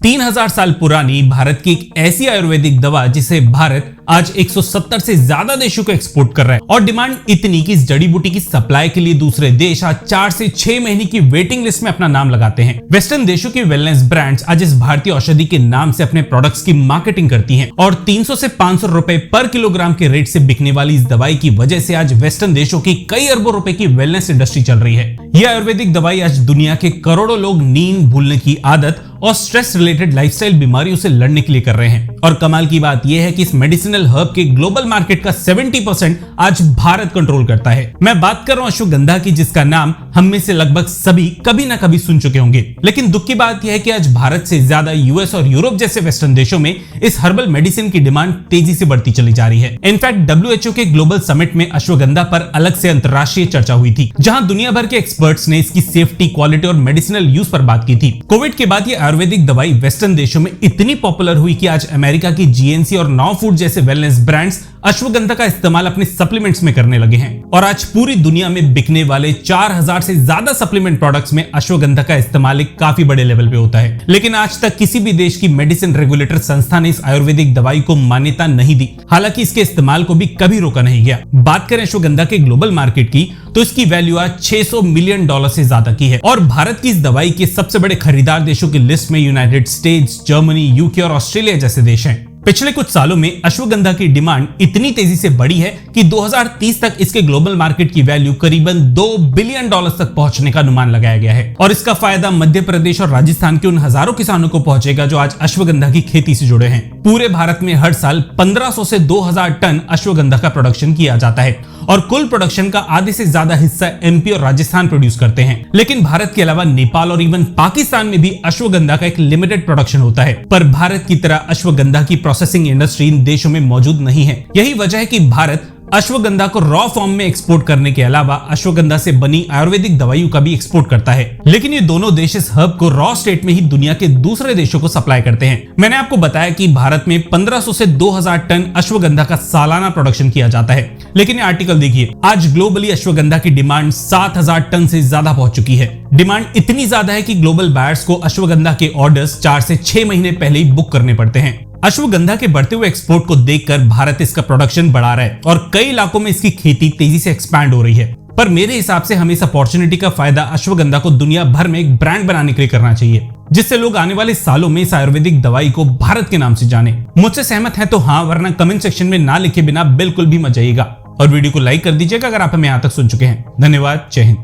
3000 साल पुरानी भारत की एक ऐसी आयुर्वेदिक दवा जिसे भारत आज 170 से ज्यादा देशों को एक्सपोर्ट कर रहा है और डिमांड इतनी कि इस जड़ी बूटी की सप्लाई के लिए दूसरे देश आज 4 से 6 महीने की वेटिंग लिस्ट में अपना नाम लगाते हैं। वेस्टर्न देशों की वेलनेस ब्रांड्स आज इस भारतीय औषधि के नाम से अपने प्रोडक्ट्स की मार्केटिंग करती हैं और 300 से 500 रुपए पर किलोग्राम के रेट से बिकने वाली इस दवाई की वजह से आज वेस्टर्न देशों की कई अरबों रुपए की वेलनेस इंडस्ट्री चल रही है। यह आयुर्वेदिक दवाई आज दुनिया के करोड़ों लोग नींद भूलने की आदत और स्ट्रेस रिलेटेड लाइफस्टाइल बीमारियों से लड़ने के लिए कर रहे हैं। और कमाल की बात यह है कि इस मेडिसिनल हर्ब के ग्लोबल मार्केट का 70% आज भारत कंट्रोल करता है। मैं बात कर रहा हूं अश्वगंधा की, जिसका नाम हम में से लगभग सभी कभी ना कभी सुन चुके होंगे। लेकिन दुख की बात यह है कि आज भारत से ज्यादा यूएस और यूरोप जैसे वेस्टर्न देशों में इस हर्बल मेडिसिन की डिमांड तेजी से बढ़ती चली जा रही है। इनफैक्ट WHO के ग्लोबल समिट में अश्वगंधा पर अलग से अंतरराष्ट्रीय चर्चा हुई थी, जहां दुनिया भर के एक्सपर्ट्स ने इसकी सेफ्टी, क्वालिटी और मेडिसिनल यूज पर बात की थी। कोविड के बाद ये आयुर्वेदिक दवाई वेस्टर्न देशों में इतनी पॉपुलर हुई कि आज अमेरिका की GNC और नाउ फूड जैसे वेलनेस ब्रांड्स अश्वगंधा का इस्तेमाल अपने सप्लीमेंट्स में करने लगे हैं। और आज पूरी दुनिया में बिकने वाले 4000 से ज्यादा सप्लीमेंट प्रोडक्ट्स में अश्वगंधा का इस्तेमाल एक काफी बड़े लेवल पे होता है। लेकिन आज तक किसी भी देश की मेडिसिन रेगुलेटर संस्था ने इस आयुर्वेदिक दवाई को मान्यता नहीं दी। हालांकि इसके इस्तेमाल को भी कभी रोका नहीं गया। बात करें अश्वगंधा के ग्लोबल मार्केट की तो इसकी वैल्यू आज $600 मिलियन से ज्यादा की है और भारत की इस दवाई के सबसे बड़े खरीदार देशों की लिस्ट में यूनाइटेड स्टेट्स, जर्मनी, यूके और ऑस्ट्रेलिया जैसे देश हैं। पिछले कुछ सालों में अश्वगंधा की डिमांड इतनी तेजी से बढ़ी है कि 2030 तक इसके ग्लोबल मार्केट की वैल्यू करीबन $2 बिलियन तक पहुंचने का अनुमान लगाया गया है। और इसका फायदा मध्य प्रदेश और राजस्थान के उन हजारों किसानों को पहुंचेगा जो आज अश्वगंधा की खेती से जुड़े हैं। पूरे भारत में हर साल 1500 से 2000 टन अश्वगंधा का प्रोडक्शन किया जाता है और कुल प्रोडक्शन का आधे से ज्यादा हिस्सा MP और राजस्थान प्रोड्यूस करते हैं। लेकिन भारत के अलावा नेपाल और इवन पाकिस्तान में भी अश्वगंधा का एक लिमिटेड प्रोडक्शन होता है। पर भारत की तरह अश्वगंधा की प्रोसेसिंग इंडस्ट्री इन देशों में मौजूद नहीं है। यही वजह है कि भारत अश्वगंधा को रॉ फॉर्म में एक्सपोर्ट करने के अलावा अश्वगंधा से बनी आयुर्वेदिक दवाइयों का भी एक्सपोर्ट करता है। लेकिन ये दोनों देश इस हर्ब को रॉ स्टेट में ही दुनिया के दूसरे देशों को सप्लाई करते हैं। मैंने आपको बताया कि भारत में 1500 से 2000 टन अश्वगंधा का सालाना प्रोडक्शन किया जाता है। लेकिन ये आर्टिकल देखिए, आज ग्लोबली अश्वगंधा की डिमांड 7000 टन से ज्यादा पहुंच चुकी है। डिमांड इतनी ज्यादा है कि ग्लोबल बायर्स को अश्वगंधा के ऑर्डर्स 4 से 6 महीने पहले ही बुक करने पड़ते हैं। अश्वगंधा के बढ़ते हुए एक्सपोर्ट को देखकर भारत इसका प्रोडक्शन बढ़ा रहा है और कई इलाकों में इसकी खेती तेजी से एक्सपैंड हो रही है। पर मेरे हिसाब से हमें इस अपॉर्चुनिटी का फायदा अश्वगंधा को दुनिया भर में एक ब्रांड बनाने के लिए करना चाहिए, जिससे लोग आने वाले सालों में इस आयुर्वेदिक दवाई को भारत के नाम से जाने। मुझसे सहमत है तो हाँ, वरना कमेंट सेक्शन में ना लिखे बिना बिल्कुल भी मत जाइएगा और वीडियो को लाइक कर दीजिएगा अगर आप हमें यहाँ तक सुन चुके हैं। धन्यवाद। जय हिंद।